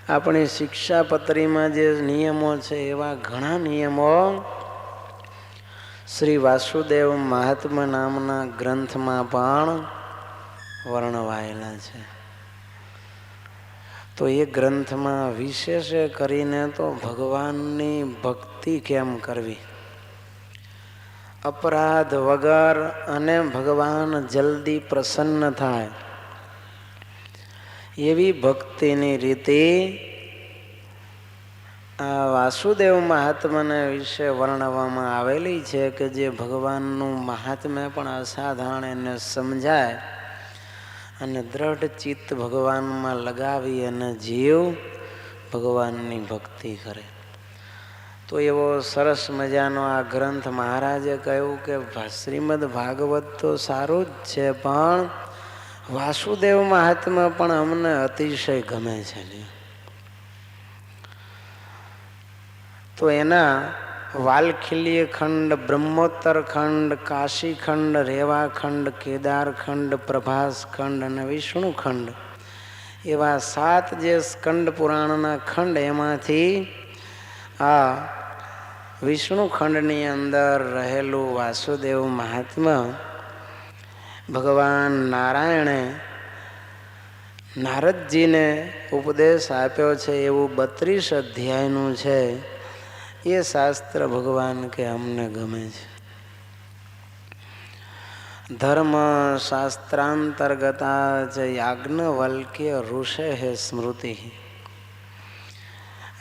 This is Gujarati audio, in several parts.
આપણી શિક્ષાપત્રીમાં જે નિયમો છે એવા ઘણા નિયમો શ્રી વાસુદેવ મહાત્મા નામના ગ્રંથમાં પણ વર્ણવાયેલા છે. તો એ ગ્રંથમાં વિશેષ કરીને તો ભગવાનની ભક્તિ કેમ કરવી, અપરાધ વગર અને ભગવાન જલ્દી પ્રસન્ન થાય એવી ભક્તિની રીતિ આ વાસુદેવ મહાત્માને વિશે વર્ણવવામાં આવેલી છે કે જે ભગવાનનું મહાત્મ્ય પણ અસાધારણ એને સમજાય અને દ્રઢ ચિત્ત ભગવાનમાં લગાવી અને જીવ ભગવાનની ભક્તિ કરે. તો એવો સરસ મજાનો આ ગ્રંથ મહારાજે કહ્યું કે શ્રીમદ ભાગવત તો સારું જ છે, પણ વાસુદેવ મહાત્મા પણ અમને અતિશય ગમે છે. તો એના વાલખિલ્ય ખંડ, બ્રહ્મોત્તર ખંડ, કાશી ખંડ, રેવા ખંડ, કેદાર ખંડ, પ્રભાસ ખંડ અને વિષ્ણુ ખંડ એવા 7 જે સ્કંદ પુરાણના ખંડ, એમાંથી આ વિષ્ણુ ખંડની અંદર રહેલું વાસુદેવ મહાત્મા ભગવાન નારાયણે નારદજીને ઉપદેશ આપ્યો છે એવું 32 અધ્યાયનું છે. એ શાસ્ત્ર ભગવાન કે અમને ગમે છે. ધર્મ શાસ્ત્રાંતર્ગતા જ યાજ્ઞવલ્ક્ય ઋષે હે સ્મૃતિ.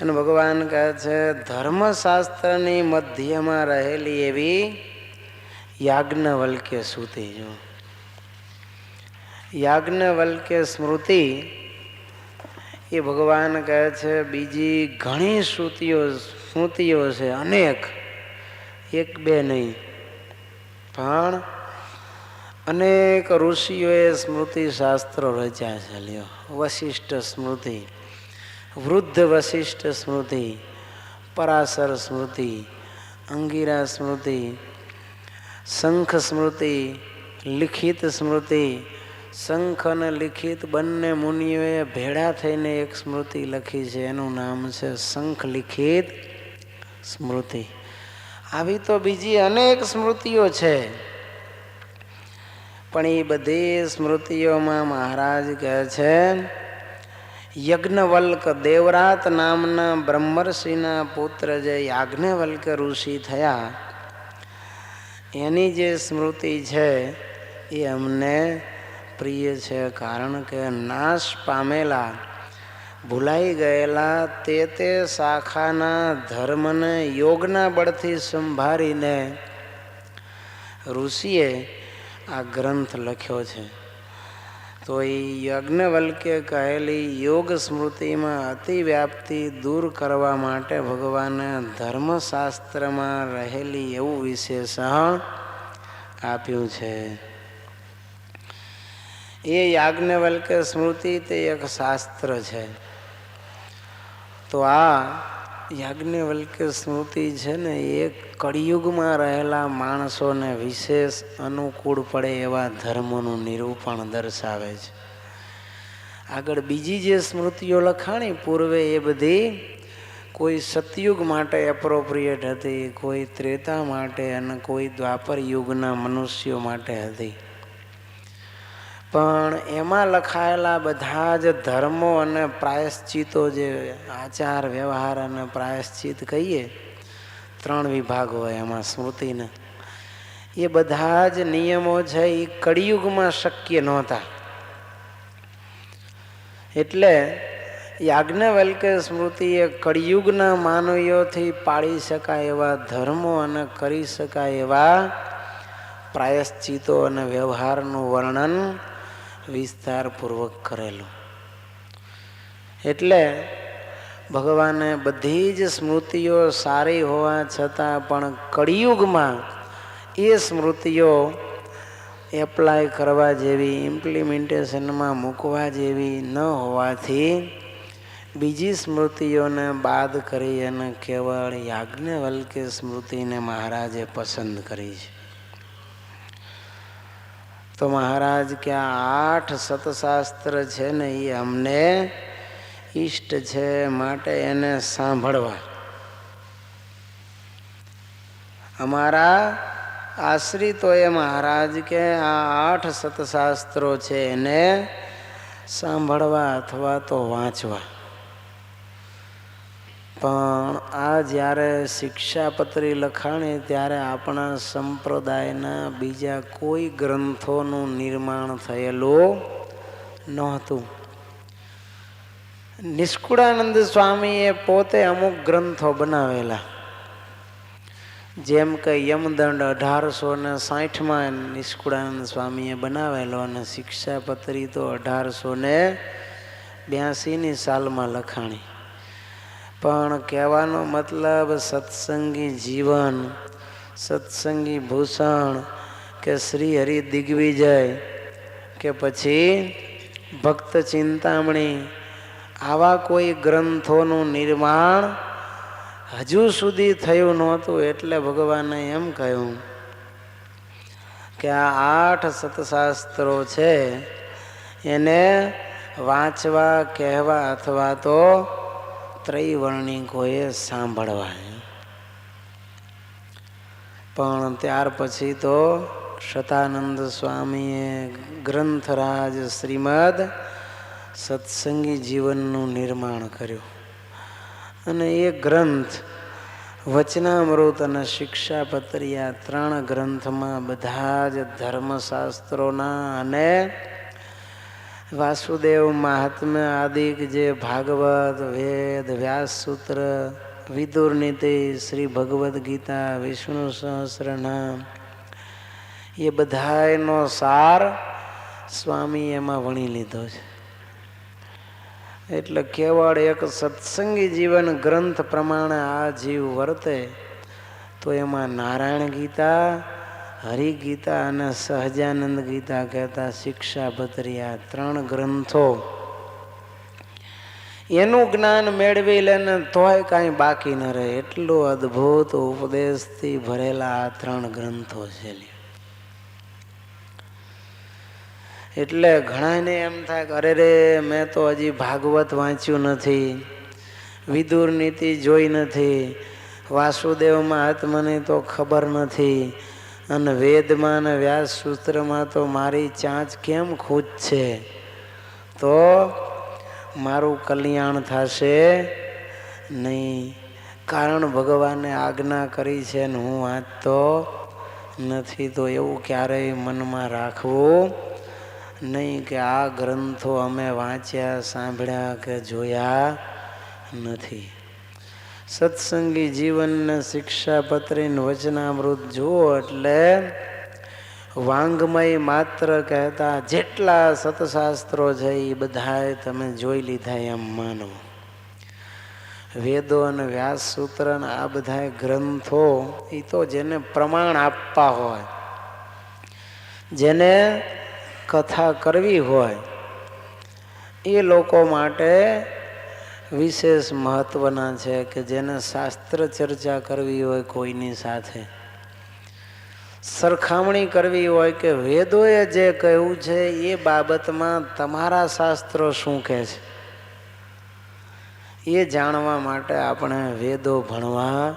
અને ભગવાન કહે છે ધર્મશાસ્ત્રની મધ્યમાં રહેલી એવી યાજ્ઞવલ્ક્ય શ્રુતિ. જો યાજ્ઞવલ્ક્ય સ્મૃતિ એ ભગવાન કહે છે બીજી ઘણી સ્મૃતિઓ છે, અનેક, 1-2 નહીં, પણ અનેક ઋષિઓએ સ્મૃતિ શાસ્ત્રો રચ્યા છે. લ્યો, વશિષ્ઠ સ્મૃતિ, વૃદ્ધ વશિષ્ઠ સ્મૃતિ, પરાશર સ્મૃતિ, અંગિરા સ્મૃતિ, શંખ સ્મૃતિ, લિખિત સ્મૃતિ. શંખ અને લિખિત બંને મુનિઓએ ભેળા થઈને એક સ્મૃતિ લખી છે, એનું નામ છે શંખ લિખિત સ્મૃતિ. આવી તો બીજી અનેક સ્મૃતિઓ છે, પણ એ બધી સ્મૃતિઓમાં મહારાજ કહે છે યજ્ઞવલ્ક દેવરાત નામના બ્રહ્મર્ષિના પુત્ર જે યાજ્ઞવલ્ક ઋષિ થયા એની જે સ્મૃતિ છે એ અમને પ્રિય છે. કારણ કે નાશ પામેલા, ભૂલાઈ ગયેલા તે શાખાના ધર્મને યોગના બળથી સંભાળીને ઋષિએ આ ગ્રંથ લખ્યો છે. તો એ યજ્ઞવલ્કે કહેલી યોગ સ્મૃતિમાં અતિવ્યાપ્તિ દૂર કરવા માટે ભગવાને ધર્મશાસ્ત્રમાં રહેલી એવું વિશેષણ આપ્યું છે. એ યાજ્ઞવલ્ક સ્મૃતિ તે એક શાસ્ત્ર છે. તો આ યાજ્ઞવલ્ક સ્મૃતિ છે ને એ કળિયુગમાં રહેલા માણસોને વિશેષ અનુકૂળ પડે એવા ધર્મોનું નિરૂપણ દર્શાવે છે. આગળ બીજી જે સ્મૃતિઓ લખાણી પૂર્વે એ બધી કોઈ સતયુગ માટે એપ્રોપ્રિએટ હતી, કોઈ ત્રેતા માટે અને કોઈ દ્વાપર યુગના મનુષ્યો માટે હતી. પણ એમાં લખાયેલા બધા જ ધર્મો અને પ્રાયશ્ચિતો, જે આચાર વ્યવહાર અને પ્રાયશ્ચિત કહીએ, 3 વિભાગ હોય એમાં સ્મૃતિના, એ બધા જ નિયમો છે એ કળિયુગમાં શક્ય નહોતા. એટલે યાજ્ઞવલ્ક્ય સ્મૃતિ એ કળિયુગના માનવીઓથી પાળી શકાય એવા ધર્મો અને કરી શકાય એવા પ્રાયશ્ચિતો અને વ્યવહારનું વર્ણન વિસ્તારપૂર્વક કરેલું. એટલે ભગવાને બધી જ સ્મૃતિઓ સારી હોવા છતાં પણ કળિયુગમાં એ સ્મૃતિઓ એપ્લાય કરવા જેવી, ઇમ્પ્લિમેન્ટેશનમાં મૂકવા જેવી ન હોવાથી બીજી સ્મૃતિઓને બાદ કરી અને કેવળ યાજ્ઞવલ્ક્ય સ્મૃતિને મહારાજે પસંદ કરી છે. તો મહારાજ કે આ 8 સતશાસ્ત્ર છે ને એ અમને ઈષ્ટ છે, માટે એને સાંભળવા. અમારા આશ્રિતોએ મહારાજ કે આ 8 સતશાસ્ત્રો છે એને સાંભળવા અથવા તો વાંચવા. પણ આ જ્યારે શિક્ષાપત્રી લખાણી ત્યારે આપણા સંપ્રદાયના બીજા કોઈ ગ્રંથોનું નિર્માણ થયેલું નહોતું. નિષ્કુળાનંદ સ્વામીએ પોતે અમુક ગ્રંથો બનાવેલા, જેમ કે યમદંડ 1860માં નિષ્કુળાનંદ સ્વામીએ બનાવેલો અને શિક્ષાપત્રી તો 1882ની સાલમાં લખાણી. પણ કહેવાનો મતલબ સત્સંગી જીવન, સત્સંગી ભૂષણ કે શ્રી હરિ દિગ્વિજય કે પછી ભક્ત ચિંતામણી આવા કોઈ ગ્રંથોનું નિર્માણ હજુ સુધી થયું નહોતું. એટલે ભગવાને એમ કહ્યું કે આ 8 સતશાસ્ત્રો છે એને વાંચવા, કહેવા અથવા તો ત્રૈવર્ણિકોએ સાંભળવા. પણ ત્યાર પછી તો શતાનંદ સ્વામીએ ગ્રંથરાજ શ્રીમદ સત્સંગી જીવનનું નિર્માણ કર્યું અને એ ગ્રંથ વચનામૃત અને શિક્ષાપત્રી આ 3 ગ્રંથમાં બધા જ ધર્મશાસ્ત્રોના અને વાસુદેવ મહાત્મ્ય આદિક જે ભાગવત, વેદ, વ્યાસસૂત્ર, વિદુર નીતિ, શ્રી ભગવદ્ ગીતા, વિષ્ણુ સહસ્રનામ એ બધાનો સાર સ્વામી એમાં વણી લીધો છે. એટલે કેવળ એક સત્સંગી જીવન ગ્રંથ પ્રમાણે આ જીવ વર્તે તો એમાં નારાયણ ગીતા, હરિગીતા અને સહજાનંદ ગીતા કહેતા શિક્ષાપત્રી આ 3 ગ્રંથો એનું જ્ઞાન મેળવી લે ને તોય કાંઈ બાકી ન રહે. એટલું અદ્ભુત ઉપદેશથી ભરેલા આ 3 ગ્રંથો છે. એટલે ઘણાને એમ થાય કે અરે રે મેં તો હજી ભાગવત વાંચ્યું નથી, વિદુર નીતિ જોઈ નથી, વાસુદેવ મહાત્માની તો ખબર નથી અને વેદમાં અને વ્યાસ સૂત્રમાં તો મારી ચાંચ કેમ ખૂચ છે, તો મારું કલ્યાણ થશે નહીં. કારણ ભગવાને આજ્ઞા કરી છે ને હું વાંચતો નથી. તો એવું ક્યારેય મનમાં રાખવું નહીં કે આ ગ્રંથો અમે વાંચ્યા, સાંભળ્યા કે જોયા નથી. સત્સંગી જીવનને શિક્ષાપત્રીને વચનામૃત જુઓ એટલે વાંગમય માત્ર કહેતા જેટલા સતશાસ્ત્રો છે એ બધાએ તમે જોઈ લીધા એમ માનો. વેદો અને વ્યાસ સૂત્ર આ બધા ગ્રંથો એ તો જેને પ્રમાણ આપવા હોય, જેને કથા કરવી હોય એ લોકો માટે વિશેષ મહત્વના છે. કે જેને શાસ્ત્ર ચર્ચા કરવી હોય, કોઈની સાથે સરખામણી કરવી હોય કે વેદોએ જે કહ્યું છે એ બાબતમાં તમારા શાસ્ત્રો શું કહે છે, એ જાણવા માટે આપણે વેદો ભણવા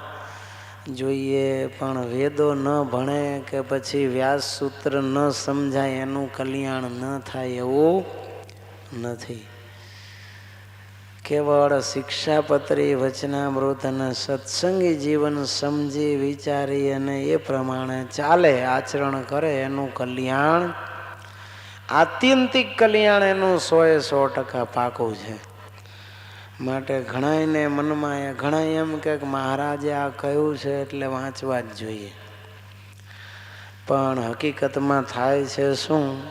જોઈએ. પણ વેદો ન ભણે કે પછી વ્યાસ સૂત્ર ન સમજાય એનું કલ્યાણ ન થાય એવું નથી. કેવળ શિક્ષાપત્રી, વચનામૃત અને સત્સંગી જીવન સમજી વિચારી અને એ પ્રમાણે ચાલે, આચરણ કરે એનું કલ્યાણ, આત્યંતિક કલ્યાણ એનું 100% પાકું છે. માટે ઘણાને મનમાં ઘણા એમ કે મહારાજે આ કહ્યું છે એટલે વાંચવા જ જોઈએ. પણ હકીકતમાં થાય છે શું,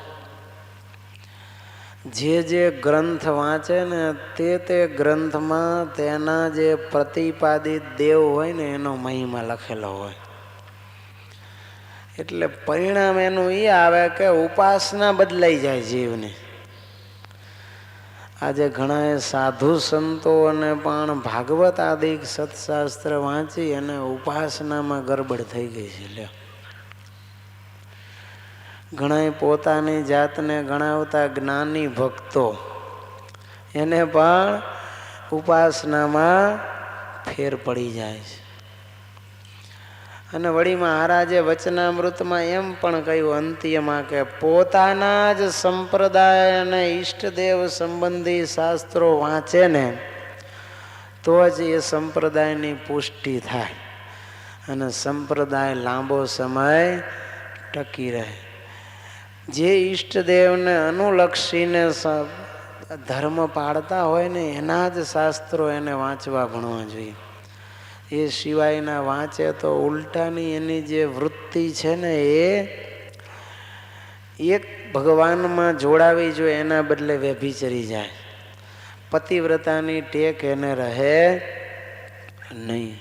જે ગ્રંથ વાંચે ને તે ગ્રંથમાં તેના જે પ્રતિપાદિત દેવ હોય ને એનો મહિમા લખેલો હોય. એટલે પરિણામ એનું એ આવે કે ઉપાસના બદલાઈ જાય જીવની. આજે ઘણા સાધુ સંતોને પણ ભાગવત આદિક સત્શાસ્ત્ર વાંચી અને ઉપાસનામાં ગરબડ થઈ ગઈ છે. લ્યો, ઘણા પોતાની જાતને ગણાવતા જ્ઞાની ભક્તો એને પણ ઉપાસનામાં ફેર પડી જાય છે. અને વળી મહારાજે વચનામૃતમાં એમ પણ કહ્યું અંત્યમાં કે પોતાના જ સંપ્રદાય અને ઈષ્ટદેવ સંબંધી શાસ્ત્રો વાંચે ને તો જ એ સંપ્રદાયની પુષ્ટિ થાય અને સંપ્રદાય લાંબો સમય ટકી રહે. જે ઈષ્ટદેવને અનુલક્ષીને ધર્મ પાળતા હોય ને એના જ શાસ્ત્રો એને વાંચવા ભણવા જોઈએ. એ સિવાયના વાંચે તો ઉલટાની એની જે વૃત્તિ છે ને એ એક ભગવાનમાં જોડાવી જોઈએ, એના બદલે વ્યભિચરી જાય. પતિવ્રતાની ટેક એને રહે નહીં.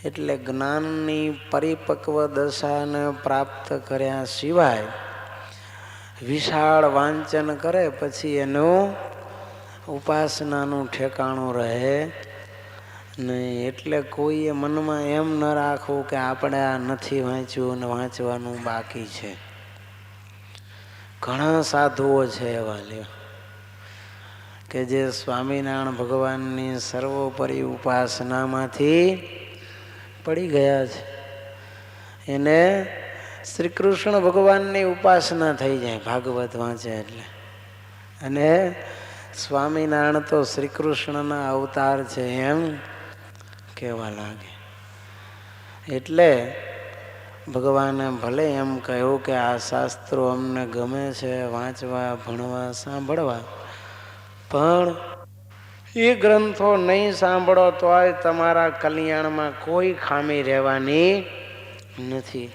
એટલે જ્ઞાનની પરિપક્વ દશાને પ્રાપ્ત કર્યા સિવાય વિશાળ વાંચન કરે પછી એનું ઉપાસનાનું ઠેકાણું રહે નહીં. એટલે કોઈએ મનમાં એમ ન રાખવું કે આપણે આ નથી વાંચ્યું અને વાંચવાનું બાકી છે. ઘણા સાધુઓ છે એવા લ્યો કે જે સ્વામિનારાયણ ભગવાનની સર્વોપરી ઉપાસનામાંથી પડી ગયા છે. એને શ્રી કૃષ્ણ ભગવાનની ઉપાસના થઈ જાય ભાગવત વાંચે એટલે. અને સ્વામિનારાયણ તો શ્રી કૃષ્ણના અવતાર છે એમ કહેવા લાગે. એટલે ભગવાને ભલે એમ કહ્યું કે આ શાસ્ત્રો અમને ગમે છે વાંચવા ભણવા સાંભળવા, પણ એ ગ્રંથો નહીં સાંભળો તોય તમારા કલ્યાણમાં કોઈ ખામી રહેવાની નથી.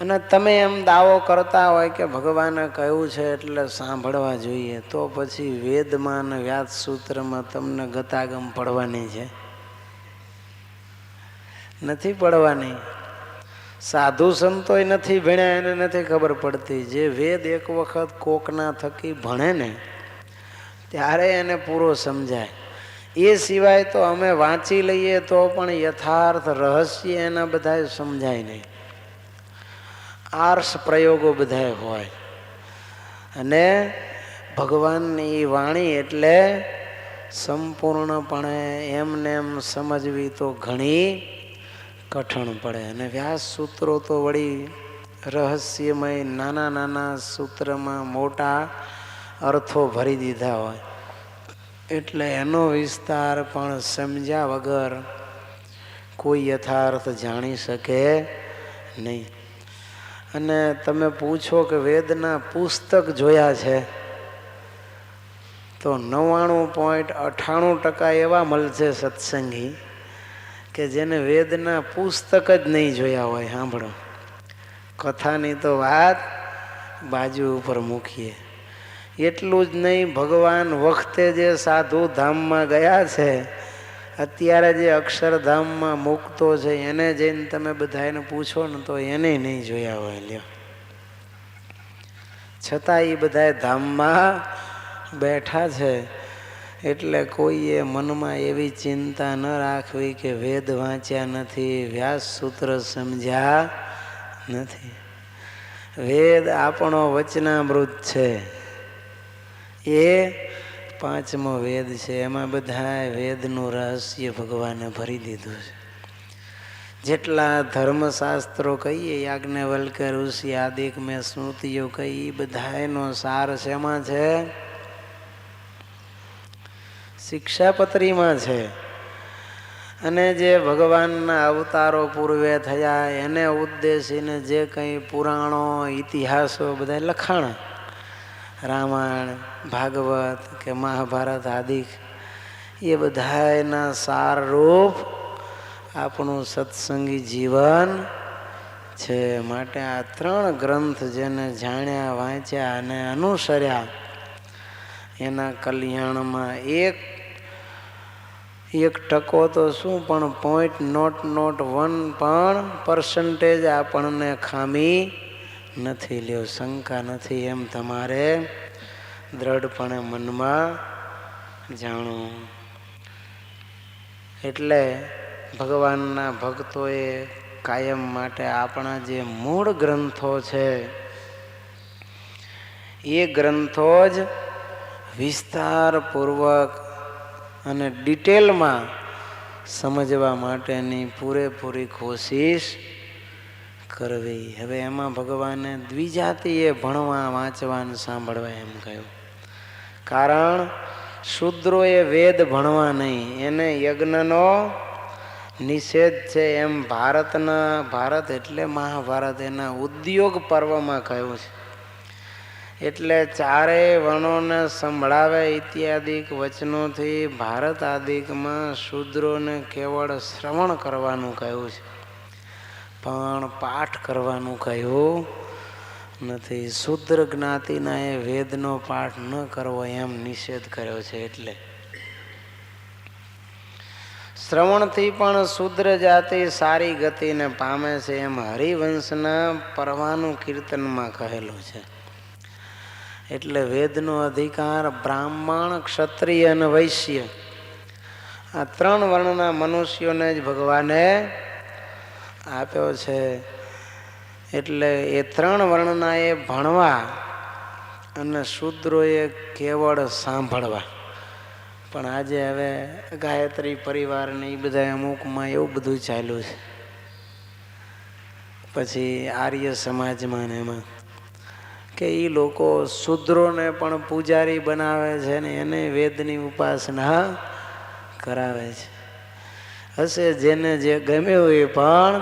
અને તમે એમ દાવો કરતા હોય કે ભગવાને કહ્યું છે એટલે સાંભળવા જોઈએ, તો પછી વેદમાં અને વ્યાસ સૂત્રમાં તમને ગતાગમ પડવાની છે? નથી પડવાની. સાધુ સંતોય નથી ભણ્યા એને નથી ખબર પડતી. જે વેદ એક વખત કોકના થકી ભણે ને ત્યારે એને પૂરો સમજાય. એ સિવાય તો અમે વાંચી લઈએ તો પણ યથાર્થ રહસ્ય એના બધા સમજાય નહીં. આર્ષ પ્રયોગો બધા હોય. અને ભગવાનની વાણી એટલે સંપૂર્ણપણે એમને એમ સમજવી તો ઘણી કઠણ પડે. અને વ્યાસ સૂત્રો તો વળી રહસ્યમય નાના નાના સૂત્રમાં મોટા અર્થો ભરી દીધા હોય એટલે એનો વિસ્તાર પણ સમજ્યા વગર કોઈ યથાર્થ જાણી શકે નહીં. અને તમે પૂછો કે વેદના પુસ્તક જોયા છે તો 99.98% એવા મળશે સત્સંગી કે જેને વેદના પુસ્તક જ નહીં જોયા હોય. સાંભળો, કથાની તો વાત બાજુ ઉપર મૂકીએ. એટલું જ નહીં, ભગવાન વખતે જે સાધુ ધામમાં ગયા છે, અત્યારે જે અક્ષરધામમાં મુક્તો છે એને જઈને તમે બધા એને પૂછો ને તો એને નહીં જોયા હોય લ્યો. છતાં એ બધા ધામમાં બેઠા છે. એટલે કોઈએ મનમાં એવી ચિંતા ન રાખવી કે વેદ વાંચ્યા નથી, વ્યાસ સૂત્ર સમજ્યા નથી. વેદ આપણો વચનામૃત છે. એ 5મો વેદ છે. એમાં બધા વેદનું રહસ્ય ભગવાને ભરી દીધું છે. જેટલા ધર્મશાસ્ત્રો કહીએ, યાજ્ઞવલ્ક્ય ઋષિ આદિક મેં સ્મૃતિઓ કહી, બધા એનો સાર શેમાં છે? શિક્ષાપત્રીમાં છે. અને જે ભગવાનના અવતારો પૂર્વે થયા એને ઉદ્દેશીને જે કંઈ પુરાણો ઇતિહાસો બધા લખાણા, રામાયણ ભાગવત કે મહાભારત આદિ, એ બધા એના સારરૂપ આપણું સત્સંગી જીવન છે. માટે આ 3 ગ્રંથ જેને જાણ્યા વાંચ્યા અને અનુસર્યા એના કલ્યાણમાં એક ટકો તો શું પણ 0.01% આપણને ખામી નથી. લ્યો, શંકા નથી એમ તમારે દ્રઢપણે મનમાં જાણવું. એટલે ભગવાનના ભક્તોએ કાયમ માટે આપણા જે મૂળ ગ્રંથો છે એ ગ્રંથો જ વિસ્તારપૂર્વક અને ડિટેલમાં સમજવા માટેની પૂરેપૂરી કોશિશ કરવી. હવે એમાં ભગવાને દ્વિજાતિએ ભણવા વાંચવા સાંભળવા એમ કહ્યું. કારણ શૂદ્રોએ વેદ ભણવા નહીં, એને યજ્ઞનો નિષેધ છે. એમ ભારત એટલે મહાભારત એના ઉદ્યોગ પર્વમાં કહ્યું છે. એટલે ચારેય વર્ણોને સંભળાવે ઇત્યાદિક વચનોથી ભારત આદિકમાં શૂદ્રોને કેવળ શ્રવણ કરવાનું કહ્યું છે, પણ પાઠ કરવાનું કહ્યું નથી. શૂદ્ર જ્ઞાતિના એ વેદનો પાઠ ન કરવો એમ નિષેધ કર્યો છે. એટલે શ્રવણથી પણ શૂદ્ર જાતિ સારી ગતિને પામે છે એમ હરિવંશના પરવાનું કીર્તનમાં કહેલું છે. એટલે વેદનો અધિકાર બ્રાહ્મણ, ક્ષત્રિય અને વૈશ્ય આ 3 વર્ણના મનુષ્યોને જ ભગવાને આપ્યો છે. એટલે એ 3 વર્ણના એ ભણવા અને શૂદ્રોએ કેવળ સાંભળવા. પણ આજે હવે ગાયત્રી પરિવારને એ બધા અમુકમાં એવું બધું ચાલ્યું છે. પછી આર્ય સમાજમાં ને એમાં કે એ લોકો શૂદ્રોને પણ પૂજારી બનાવે છે ને એને વેદની ઉપાસના કરાવે છે. હશે જેને જે ગમ્યું એ પણ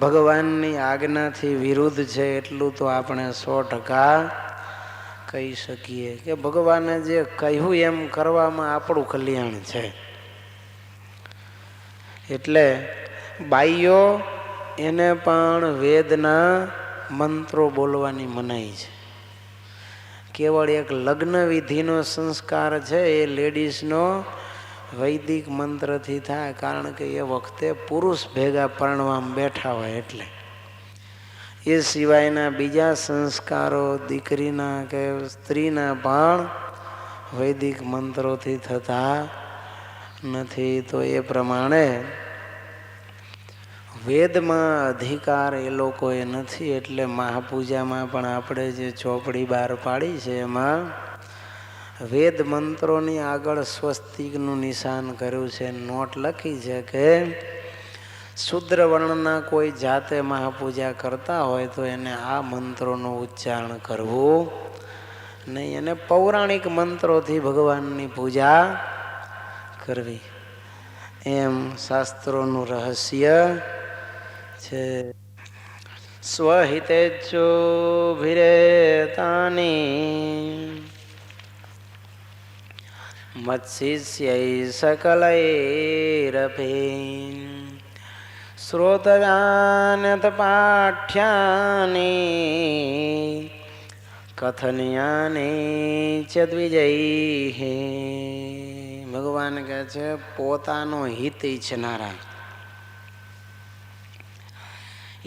ભગવાનની આજ્ઞાથી વિરુદ્ધ છે. એટલું તો આપણે 100% કહી શકીએ કે ભગવાને જે કહ્યું એમ કરવામાં આપણું કલ્યાણ છે. એટલે બાઈઓ એને પણ વેદના મંત્રો બોલવાની મનાઈ છે. કેવળ એક લગ્ન વિધિનો સંસ્કાર છે એ લેડીઝનો વૈદિક મંત્રથી થાય. કારણ કે એ વખતે પુરુષ ભેગા પરણવામાં બેઠા હોય. એટલે એ સિવાયના બીજા સંસ્કારો દીકરીના કે સ્ત્રીના પણ વૈદિક મંત્રોથી થતા નથી. તો એ પ્રમાણે વેદમાં અધિકાર એ લોકોએ નથી. એટલે મહાપૂજામાં પણ આપણે જે ચોપડી બહાર પાડી છે એમાં વેદ મંત્રોની આગળ સ્વસ્તિકનું નિશાન કર્યું છે. નોટ લખી છે કે શૂદ્ર વર્ણના કોઈ જાતે મહાપૂજા કરતા હોય તો એને આ મંત્રોનું ઉચ્ચારણ કરવું નહીં. એને પૌરાણિક મંત્રોથી ભગવાનની પૂજા કરવી એમ શાસ્ત્રોનું રહસ્ય છે. સ્વહિતેચ્છુભિરેતાની મત્સિષ્યૈ સકલૈરપી શ્રોતવ્યાન્યત પાઠ્યાની કથનયાની ચ દ્વિજૈઃ. ભગવાન કહે છે પોતાનો હિત ઈચ્છનારા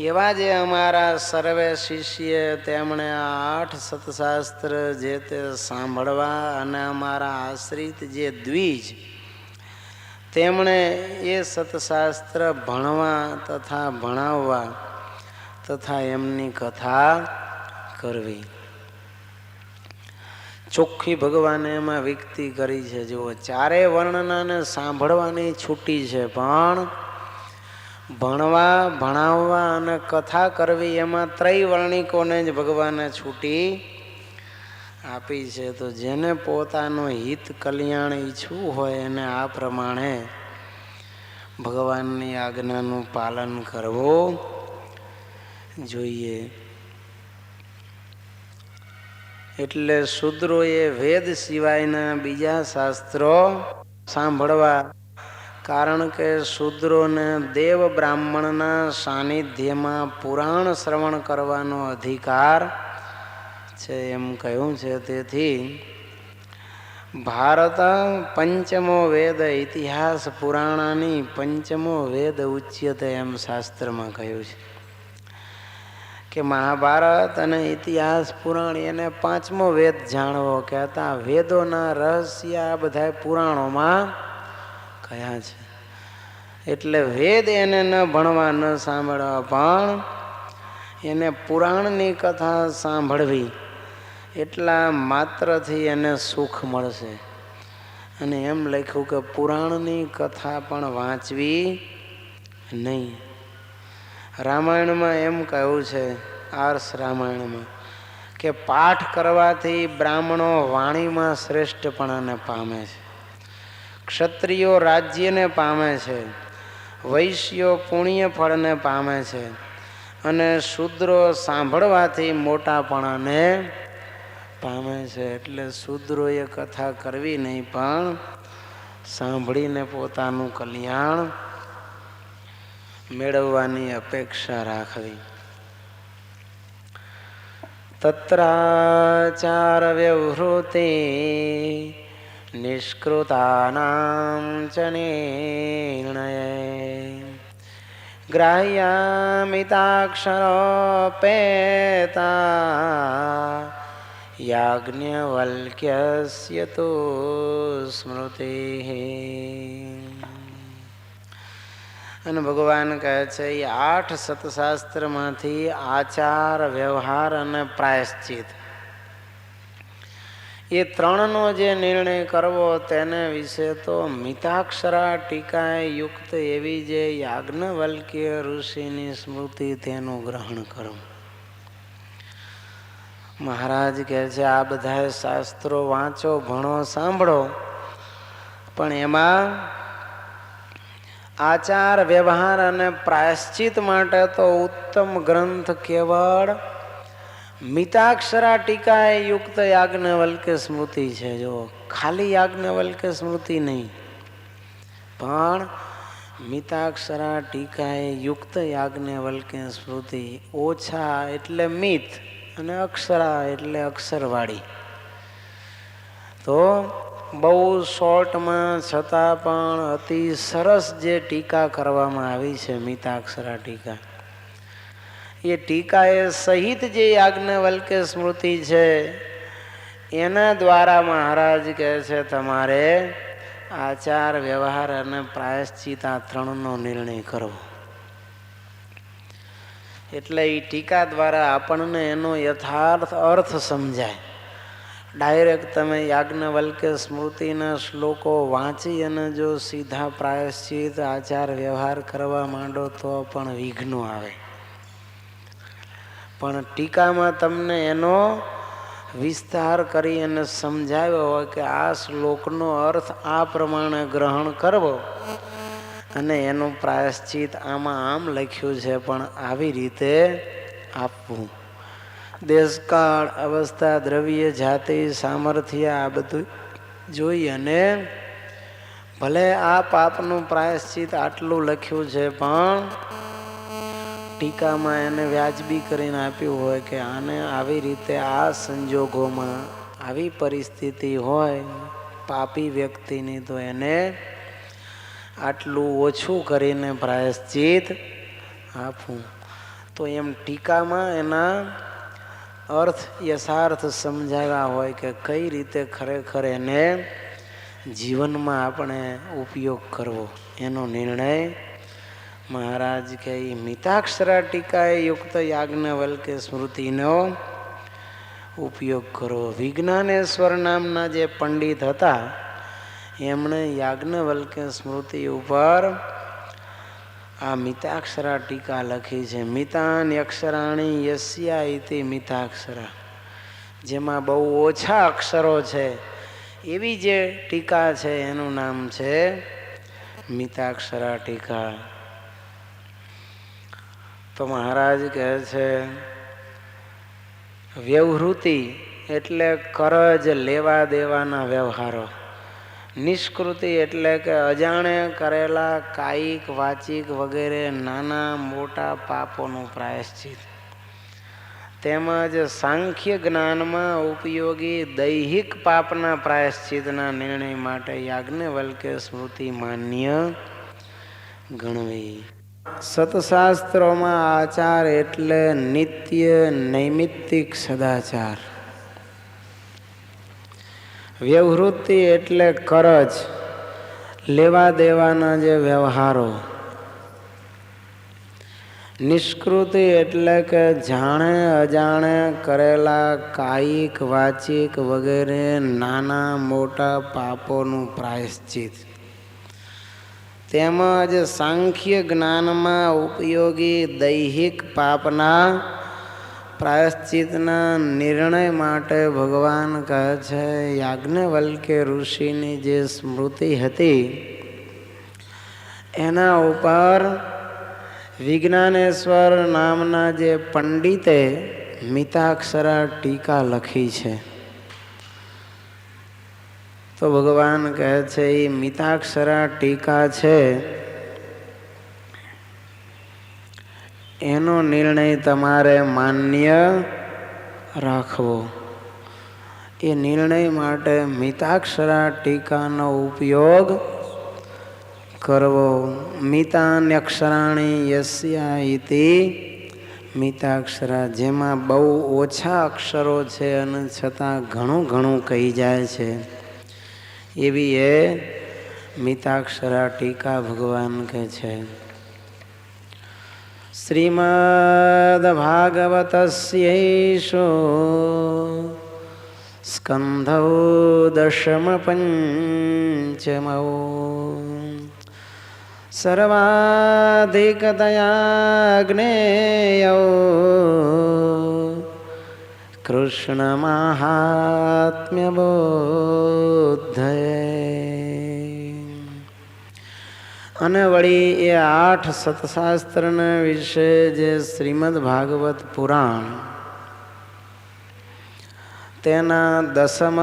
એવા જે અમારા સર્વે શિષ્ય તેમણે આ 8 સતશાસ્ત્ર જે તે સાંભળવા અને અમારા આશ્રિત જે દ્વિજ તેમણે એ સતશાસ્ત્ર ભણવા તથા ભણાવવા તથા એમની કથા કરવી. ચોખ્ખી ભગવાને એમાં વિકતિ કરી છે. જુઓ, 4 વર્ણનાને સાંભળવાની છૂટી છે, પણ ભણવા, ભણાવવા અને કથા કરવી એમાં ત્રૈવર્ણિકોને જ ભગવાને છૂટી આપી છે. તો જેને પોતાનું હિત કલ્યાણ ઈચ્છવું હોય એને આ પ્રમાણે ભગવાનની આજ્ઞાનું પાલન કરવું જોઈએ. એટલે શૂદ્રોએ વેદ સિવાયના બીજા શાસ્ત્રો સાંભળવા. કારણ કે શૂદ્રોને દેવ બ્રાહ્મણના સાનિધ્યમાં પુરાણ શ્રવણ કરવાનો અધિકાર છે એમ કહ્યું છે. તેથી ભારત પંચમો વેદ ઇતિહાસ પુરાણાની પંચમો વેદ ઉચ્યતે એમ શાસ્ત્રમાં કહ્યું છે કે મહાભારત અને ઇતિહાસ પુરાણ એને 5મો વેદ જાણવો કહેતા વેદોના રહસ્ય આ બધા પુરાણોમાં કયા છે. એટલે વેદ એને ન ભણવા ન સાંભળવા, પણ એને પુરાણની કથા સાંભળવી એટલા માત્રથી એને સુખ મળશે. અને એમ લખ્યું કે પુરાણની કથા પણ વાંચવી નહીં. રામાયણમાં એમ કહ્યું છે, આર્ષ રામાયણમાં, કે પાઠ કરવાથી બ્રાહ્મણો વાણીમાં શ્રેષ્ઠપણાને પામે છે, ક્ષત્રિયો રાજ્યને પામે છે, વૈશ્યો પુણ્ય ફળને પામે છે, અને શૂદ્રો સાંભળવાથી મોટાપણાને પામે છે. એટલે શૂદ્રોએ કથા કરવી નહીં, પણ સાંભળીને પોતાનું કલ્યાણ મેળવવાની અપેક્ષા રાખવી. તત્રાચાર વ્યવહૃતે નિષ્કૃતાનાં ચ નિર્ણયે ગ્રાહ્યામિતાક્ષરોપેતા યાજ્ઞવલ્ક્યસ્ય તો સ્મૃતિઃ. અને ભગવાન કહે છે એ 8 સતશાસ્ત્રમાંથી આચાર, વ્યવહાર અને પ્રાયશ્ચિત એ 3નો જે નિર્ણય કરવો તેને વિશે તો મિતાક્ષરા ટીકાએ યુક્ત એવી જે યાજ્ઞવલ્ક્ય ઋષિની સ્મૃતિ તેનું ગ્રહણ કરવું. મહારાજ કહે છે આ બધા શાસ્ત્રો વાંચો, ભણો, સાંભળો, પણ એમાં આચાર, વ્યવહાર અને પ્રાયશ્ચિત માટે તો ઉત્તમ ગ્રંથ કેવળ મિતાક્ષરા ટીકાએ યુક્ત યાજ્ઞવલ્ક્ય સ્મૃતિ છે. જો ખાલી યાજ્ઞવલ્ક્ય સ્મૃતિ નહીં, પણ મિતાક્ષરા ટીકાએ યુક્ત યાજ્ઞવલ્ક્ય સ્મૃતિ. ઓછા એટલે મિત અને અક્ષરા એટલે અક્ષરવાળી. તો બહુ શોર્ટમાં છતાં પણ અતિ સરસ જે ટીકા કરવામાં આવી છે મિતાક્ષરા ટીકા, એ ટીકા એ સહિત જે યાજ્ઞવલ્ક્ય સ્મૃતિ છે એના દ્વારા મહારાજ કહે છે તમારે આચાર, વ્યવહાર અને પ્રાયશ્ચિત આ 3નો નિર્ણય કરવો. એટલે એ ટીકા દ્વારા આપણને એનો યથાર્થ અર્થ સમજાય. ડાયરેક્ટ તમે યાજ્ઞવલ્ક્ય સ્મૃતિના શ્લોકો વાંચી અને જો સીધા પ્રાયશ્ચિત, આચાર, વ્યવહાર કરવા માંડો તો પણ વિઘ્નો આવે. પણ ટીકામાં તમને એનો વિસ્તાર કરી અને સમજાવ્યો હોય કે આ શ્લોકનો અર્થ આ પ્રમાણે ગ્રહણ કરવો અને એનું પ્રાયશ્ચિત આમાં આમ લખ્યું છે, પણ આવી રીતે આપવું. દેશકાળ, અવસ્થા, દ્રવ્ય, જાતિ, સામર્થ્ય આ બધું જોઈ અને ભલે આ પાપનું પ્રાયશ્ચિત આટલું લખ્યું છે, પણ ટીકામાં એને વ્યાજબી કરીને આપ્યું હોય કે આને આવી રીતે આ સંજોગોમાં આવી પરિસ્થિતિ હોય પાપી વ્યક્તિની તો એને આટલું ઓછું કરીને પ્રાયશ્ચિત આપવું. તો એમ ટીકામાં એના અર્થ, યથાર્થ સમજાવ્યા હોય કે કઈ રીતે ખરેખર એને જીવનમાં આપણે ઉપયોગ કરવો એનો નિર્ણય મહારાજ કે મિતાક્ષરા ટીકાએ યુક્ત યાજ્ઞવલ્ક્ય સ્મૃતિનો ઉપયોગ કરો. વિજ્ઞાનેશ્વર નામના જે પંડિત હતા એમણે યાજ્ઞવલ્ક્ય સ્મૃતિ ઉપર આ મિતાક્ષરા ટીકા લખી છે. મિતાની અક્ષરાણી યસ્યા ઇતિ મિતાક્ષરા, જેમાં બહુ ઓછા અક્ષરો છે એવી જે ટીકા છે એનું નામ છે મિતાક્ષરા ટીકા. તો મહારાજ કહે છે વ્યવહૃતિ એટલે કરજ, લેવા દેવાના વ્યવહારો. નિષ્કૃતિ એટલે કે અજાણે કરેલા કાયિક, વાચિક વગેરે નાના મોટા પાપોનું પ્રાયશ્ચિત. તેમજ સાંખ્ય જ્ઞાનમાં ઉપયોગી દૈહિક પાપના પ્રાયશ્ચિતના નિર્ણય માટે યાજ્ઞવલ્ક્ય સ્મૃતિ માન્ય ગણવી. સતશાસ્ત્રોમાં આચાર એટલે નિત્ય નૈમિત્તિક સદાચાર. વ્યવહૃતિ એટલે કરજ, લેવા દેવાના જે વ્યવહારો. નિષ્કૃતિ એટલે કે જાણે અજાણે કરેલા કાયિક વાચિક વગેરે નાના મોટા પાપોનું પ્રાયશ્ચિત, તેમજ સાંખ્ય જ્ઞાનમાં ઉપયોગી દૈહિક પાપના પ્રાયશ્ચિતના નિર્ણય માટે ભગવાન કહે છે યાજ્ઞવલ્ક્ય ઋષિની જે સ્મૃતિ હતી એના ઉપર વિજ્ઞાનેશ્વર નામના જે પંડિતે મિતાક્ષરા ટીકા લખી છે. તો ભગવાન કહે છે એ મિતાક્ષરા ટીકા છે એનો નિર્ણય તમારે માન્ય રાખવો. એ નિર્ણય માટે મિતાક્ષરા ટીકાનો ઉપયોગ કરવો. મિતાન્યક્ષરાણી યસ્યા ઇતિ મિતાક્ષરા, જેમાં બહુ ઓછા અક્ષરો છે અને છતાં ઘણું ઘણું કહી જાય છે એવી એ મિતાક્ષરા ટીકા ભગવાન કહે છે. શ્રીમદ ભાગવતસ્યૈષો સ્કંધો દશમ પંચમો સર્વાધિકતયા જ્ઞેયો કૃષ્ણ માહાત્મ્ય બોધયે. અને વળી એ 8 સતશાસ્ત્રના વિશે જે શ્રીમદ ભાગવત પુરાણ તેના 10મ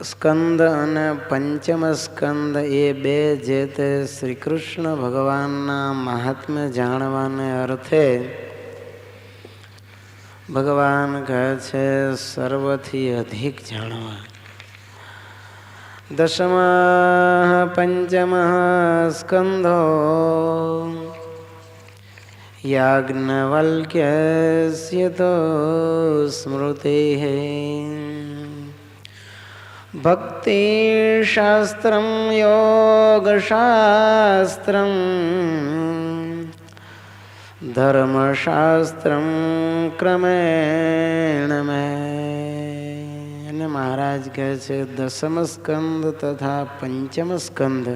સ્કંદ અને 5મ સ્કંદ એ 2 જે તે શ્રી કૃષ્ણ ભગવાનના મહાત્મ્ય જાણવાને અર્થે ભગવાન કહે છે સર્વથી અધિક જાણવા. 10મઃ પંચમઃ સ્કંધો યાજ્ઞવલ્ક્યસ્ય તો સ્મૃતિઃ ભક્તિશાસ્ત્રં યોગશાસ્ત્રં ધર્મશાસ્ત્રં ક્રમેણ મે. અને મહારાજ કહે છે 10મ સ્કંદ તથા 5મ સ્કંદ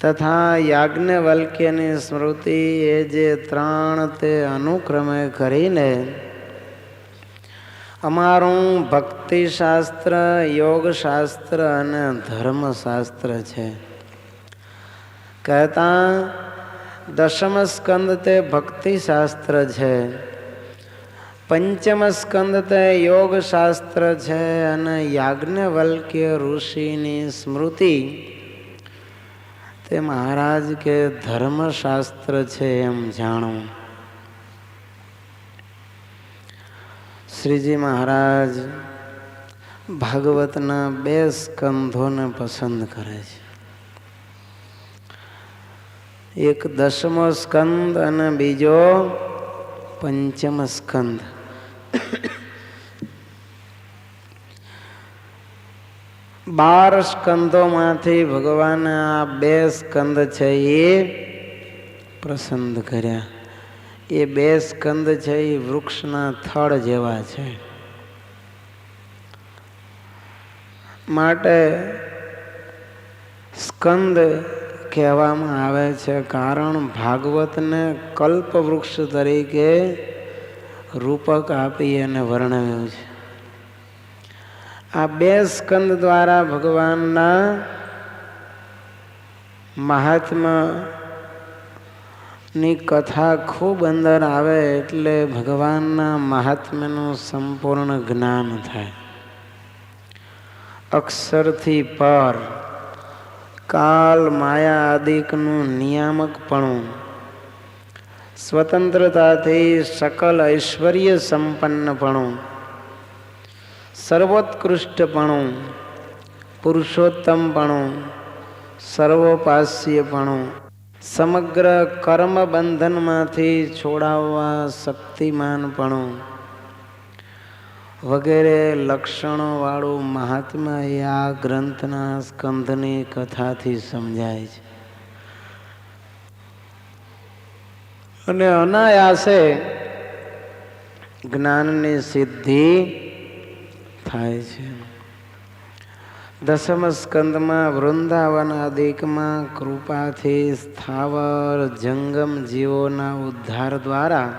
તથા યાજ્ઞવલ્ક્યની સ્મૃતિ એ જે 3 તે અનુક્રમે કરીને અમારું ભક્તિશાસ્ત્ર યોગશાસ્ત્ર અને ધર્મશાસ્ત્ર છે. કહેતા 10મ સ્કંદ તે ભક્તિશાસ્ત્ર છે, 5મ સ્કંદ તે યોગશાસ્ત્ર છે અને યાજ્ઞવલ્ક્ય ઋષિની સ્મૃતિ તે મહારાજ કે ધર્મશાસ્ત્ર છે એમ જાણો. શ્રીજી મહારાજ ભાગવતના 2 સ્કંધોને પસંદ કરે છે. એક 10મો સ્કંદ અને બીજો 5મ સ્કંદ. 12 સ્કંદોમાંથી ભગવાને આ 2 સ્કંદ છે એ પસંદ કર્યા. એ 2 સ્કંદ છે એ વૃક્ષના થડ જેવા છે. માટે સ્કંદ કહેવામાં આવે છે, કારણ ભાગવતને કલ્પવૃક્ષ તરીકે રૂપક આપી અને વર્ણવ્યું છે. આ 2 સ્કંદ દ્વારા ભગવાનના મહાત્મ્યની કથા ખૂબ અંદર આવે એટલે ભગવાનના મહાત્મ્યનું સંપૂર્ણ જ્ઞાન થાય. અક્ષરથી પર, કાલ માયા આદિકનું નિયામકપણું, સ્વતંત્રતાથી સકલ ઐશ્વર્ય સંપન્નપણું, સર્વોત્કૃષ્ટપણું, પુરુષોત્તમપણું, સર્વોપાસ્યપણું, સમગ્ર કર્મ બંધનમાંથી છોડાવવા શક્તિમાનપણું વગેરે લક્ષણોવાળું મહાત્મા એ આ ગ્રંથના સ્કંધની કથાથી સમજાય છે. અને અનાયાસે જ્ઞાનની સિદ્ધિ થાય છે. દસમ સ્કંદમાં વૃંદાવન આદિકમાં કૃપાથી સ્થાવર જંગમ જીવોના ઉદ્ધાર દ્વારા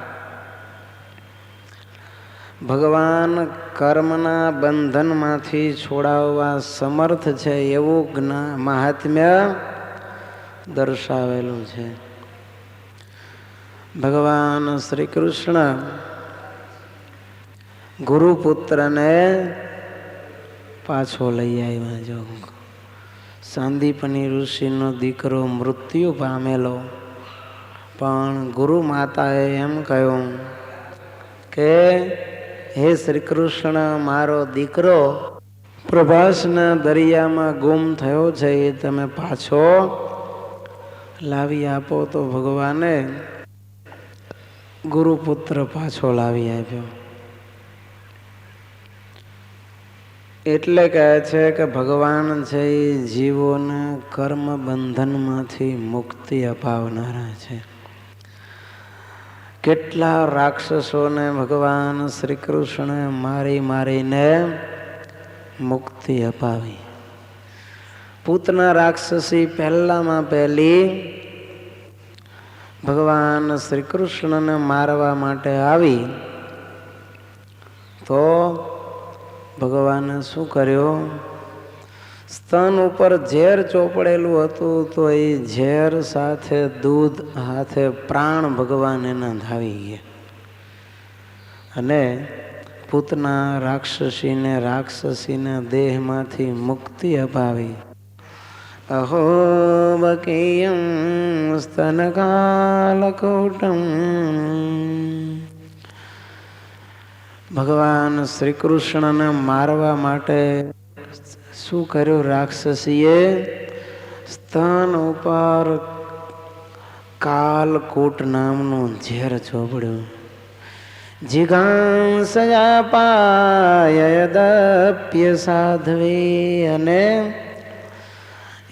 ભગવાન કર્મના બંધનમાંથી છોડાવવા સમર્થ છે એવું મહાત્મ્ય દર્શાવેલું છે. ભગવાન શ્રી કૃષ્ણ ગુરુપુત્રને પાછો લઈ આવ્યા. જો સાંદીપની ઋષિનો દીકરો મૃત્યુ પામેલો, પણ ગુરુ માતાએ એમ કહ્યું કે હે શ્રી કૃષ્ણ, મારો દીકરો પ્રભાસના દરિયામાં ગુમ થયો છે, એ તમે પાછો લાવી આપો. તો ભગવાને ગુરુપુત્ર પાછો લાવી આપ્યો. એટલે કહે છે કે ભગવાન છે એ જીવોને કર્મ બંધનમાંથી મુક્તિ અપાવનારા છે. કેટલા રાક્ષસોને ભગવાન શ્રી કૃષ્ણે મારીને મુક્તિ અપાવી. પૂતના રાક્ષસી પહેલામાં પહેલી ભગવાન શ્રી કૃષ્ણને મારવા માટે આવી, તો ભગવાને શું કર્યું? સ્તન ઉપર ઝેર ચોપડેલું હતું, તો એ ઝેર સાથે દૂધ હાથે પ્રાણ ભગવાન એના ધાવી ગયા અને પૂતના રાક્ષસીને દેહમાંથી મુક્તિ અપાવી. અહો બકીયમ સ્તનકાલકૂટમ. ભગવાન શ્રી કૃષ્ણને મારવા માટે શું કર્યું? રાક્ષસીએ સ્તન ઉપર કાલકૂટ નામનું ઝેર ચોપડ્યું. જિગાંસયા પાયદપ્ય સાધ્વી, અને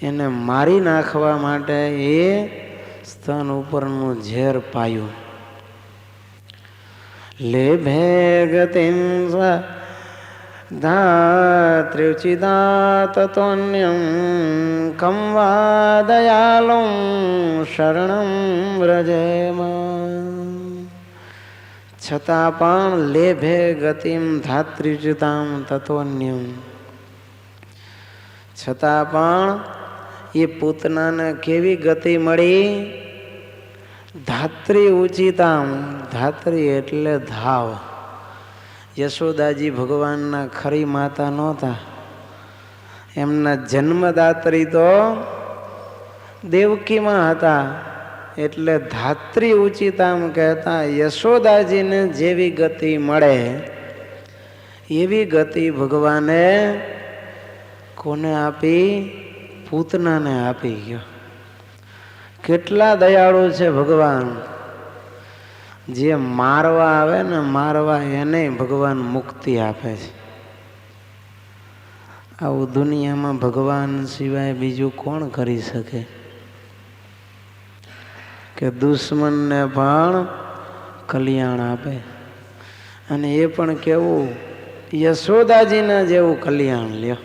એને મારી નાખવા માટે એ સ્તન ઉપરનું ઝેર પાયું. લેભે ગતિમ ધાત્ર્યુચિદાતતોન્યમ કમ વા દયાલું શરણમ વ્રજેમ. છતાં પણ લેભે ગતિમ ધાત્ર્યુચિતામ તતોન્યમ, છતાં પણ એ પૂતનાને કેવી ગતિ મળી? ધાત્રી ઉચિતામ. ધાત્રી એટલે ધાવ. યશોદાજી ભગવાનના ખરી માતા નહોતા, એમના જન્મદાત્રી તો દેવકીમાં હતા. એટલે ધાત્રી ઉચિતામ કહેતા યશોદાજીને જેવી ગતિ મળે એવી ગતિ ભગવાને કોને આપી? પૂતનાને આપી ગયો. કેટલા દયાળુ છે ભગવાન! જે મારવા આવે ને, મારવા એને ભગવાન મુક્તિ આપે છે. આવું દુનિયામાં ભગવાન સિવાય બીજું કોણ કરી શકે? કે દુશ્મનને પણ કલ્યાણ આપે, અને એ પણ કેવું? યશોદાજીના જેવું કલ્યાણ લ્યો.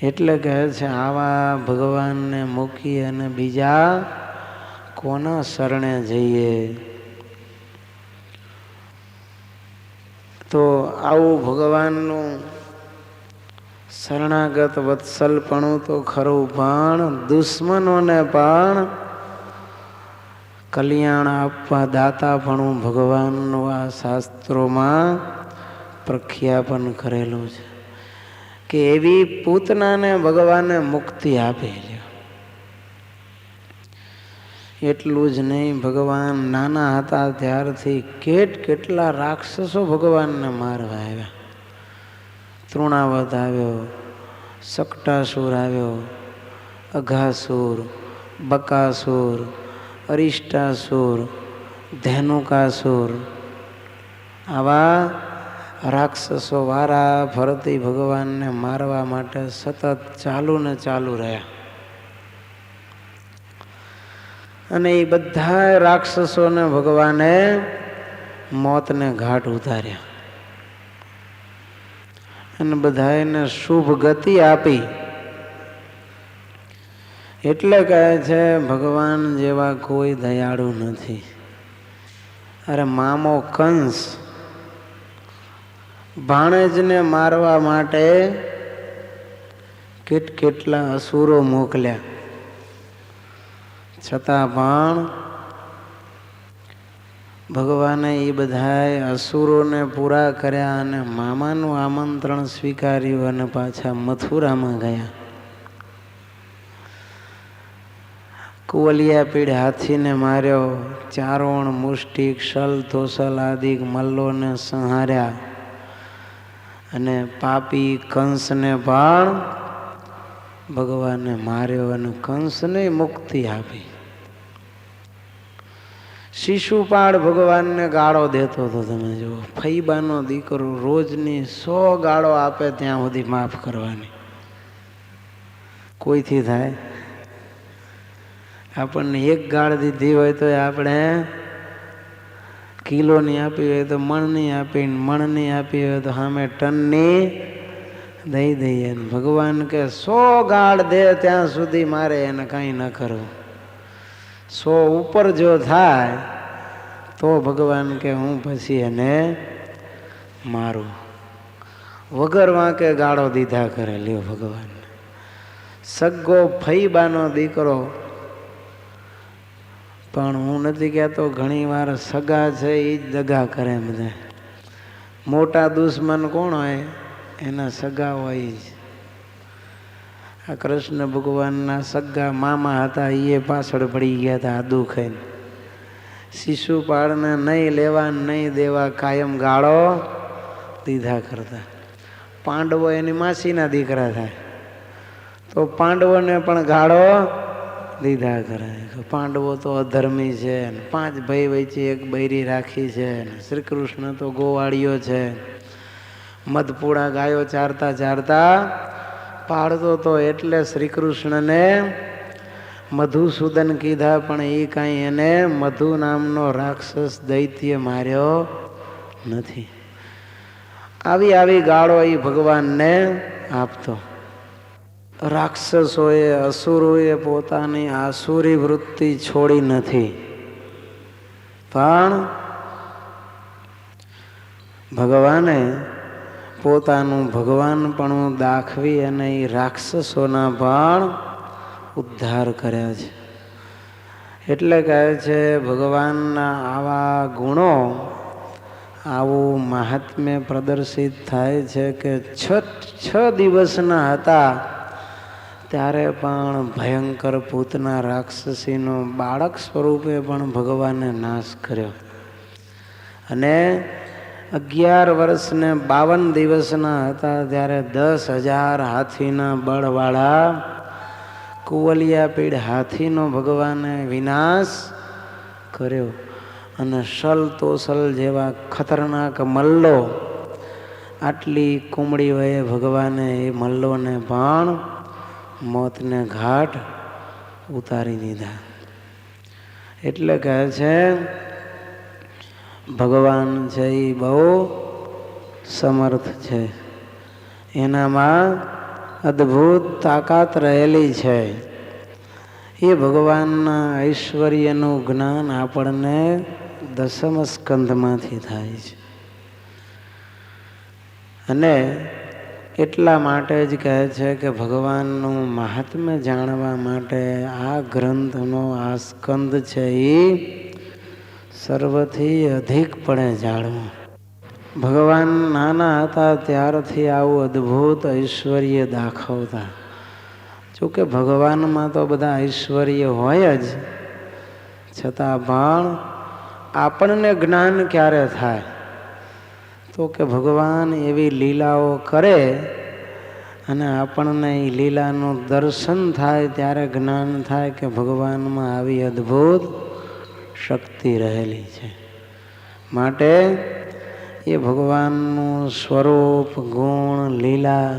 એટલે કહે છે આવા ભગવાનને મૂકી અને બીજા કોના શરણે જઈએ? તો આવું ભગવાનનું શરણાગત વત્સલપણું તો ખરું, પણ દુશ્મનોને પણ કલ્યાણ આપવા દાતાપણું ભગવાનનું આ શાસ્ત્રોમાં પ્રખ્યાપન કરેલું છે કે એવી પૂતનાને ભગવાને મુક્તિ આપી. એટલું જ નહીં, ભગવાન નાના હતા ત્યારથી કેટલા રાક્ષસો ભગવાનને મારવા આવ્યા. તૃણાવત આવ્યો, શકટાસુર આવ્યો, અઘાસુર, બકાસુર, અરિષ્ટાસુર, ધેનુકાસુર, આવા રાક્ષસો વારા ફરતી ભગવાનને મારવા માટે સતત ચાલુ રહ્યા. અને એ બધા રાક્ષસોને ભગવાને મોતને ઘાટ ઉતાર્યા અને બધાને શુભ ગતિ આપી. એટલે કહે છે ભગવાન જેવા કોઈ દયાળુ નથી. અરે મામો કંસ ભાણેજને મારવા માટે કેટલા અસુરો મોકલ્યા, છતાં પણ ભગવાને એ બધા અસુરોને પૂરા કર્યા અને મામાનું આમંત્રણ સ્વીકાર્યું અને પાછા મથુરામાં ગયા. કુવલિયા પીડ હાથીને માર્યો, ચારોણ મુષ્ટિક શલ તોસલ આદિ મલ્લોને સંહાર્યા અને પાપી કંસને પણ ભગવાને માર્યો અને કંસને મુક્તિ આપી. શિશુપાળ ભગવાનને ગાળો દેતો હતો. તમે જુઓ, ફૈબાનો દીકરો રોજની 100 ગાળો આપે ત્યાં સુધી માફ કરવાની. કોઈથી થાય? આપણને 1 ગાળ દીધી હોય તો આપણે કિલોની આપી હોય તો મણની આપી, મણની આપી હોય તો સામે ટનની દઈ દઈએ. ભગવાન કે 100 ગાળ દે ત્યાં સુધી મારે એને કાંઈ ન કરવું. 100 ઉપર જો થાય તો ભગવાન કે હું પછી એને મારું. વગર વાંકે ગાળો દીધા કરે. લ્યો ભગવાન સગ્ગો ફૈબાનો દીકરો, પણ હું નથી કહેતો ઘણી વાર સગા છે એ જ દગા કરે. બધા મોટા દુશ્મન કોણ હોય? એના સગા હોય જ. આ કૃષ્ણ ભગવાનના સગા મામા હતા, એ પાછળ પડી ગયા હતા આદુ ખાઈને. શિશુપાળને નહીં લેવા નહીં દેવા કાયમ ગાળો દીધા કરતા. પાંડવો એની માસીના દીકરા થાય તો પાંડવોને પણ ગાળો દીધા કરે. પાંડવો તો અધર્મી છે, 5 ભાઈ વચ્ચે 1 બૈરી રાખી છે. શ્રી કૃષ્ણ તો ગોવાળીઓ છે. મધપુડા ગાયો ચારતા ચારતા પાડતો તો એટલે શ્રી કૃષ્ણને મધુસૂદન કીધા, પણ એ કાંઈ એને મધુ નામનો રાક્ષસ દૈત્ય માર્યો નથી. આવી ગાળો એ ભગવાનને આપતો. રાક્ષસોએ અસુરોએ પોતાની આસુરી વૃત્તિ છોડી નથી, પણ ભગવાને પોતાનું ભગવાનપણું દાખવી અને એ રાક્ષસોના પણ ઉદ્ધાર કર્યા છે. એટલે કહે છે ભગવાનના આવા ગુણો, આવું મહાત્મ્ય પ્રદર્શિત થાય છે કે 6 દિવસના હતા ત્યારે પણ ભયંકર પૂતના રાક્ષસીનો બાળક સ્વરૂપે પણ ભગવાને નાશ કર્યો. અને 11 વર્ષ ને 52 દિવસના હતા ત્યારે 10,000 હાથીના બળવાળા કુવલિયા પીડ હાથીનો ભગવાને વિનાશ કર્યો. અને શલ તોસલ જેવા ખતરનાક મલ્લો, આટલી કુમળી વયે ભગવાને એ મલ્લોને પણ મોતને ઘાટ ઉતારી દીધા. એટલે કહે છે ભગવાન છે એ બહુ સમર્થ છે, એનામાં અદ્ભુત તાકાત રહેલી છે. એ ભગવાનના ઐશ્વર્યનું જ્ઞાન આપણને 10મ સ્કંધમાંથી થાય છે. અને એટલા માટે જ કહે છે કે ભગવાનનું મહાત્મ્ય જાણવા માટે આ ગ્રંથનો આ સ્કંદ છે એ સર્વથી અધિકપણે જાણવું. ભગવાન નાના હતા ત્યારથી આવું અદ્ભુત ઐશ્વર્ય દાખવતા. જોકે ભગવાનમાં તો બધા ઐશ્વર્ય હોય જ, છતાં પણ આપણને જ્ઞાન ક્યારે થાય? તો કે ભગવાન એવી લીલાઓ કરે અને આપણને એ લીલાનું દર્શન થાય ત્યારે જ્ઞાન થાય કે ભગવાનમાં આવી અદ્ભુત શક્તિ રહેલી છે. માટે એ ભગવાનનું સ્વરૂપ, ગુણ, લીલા,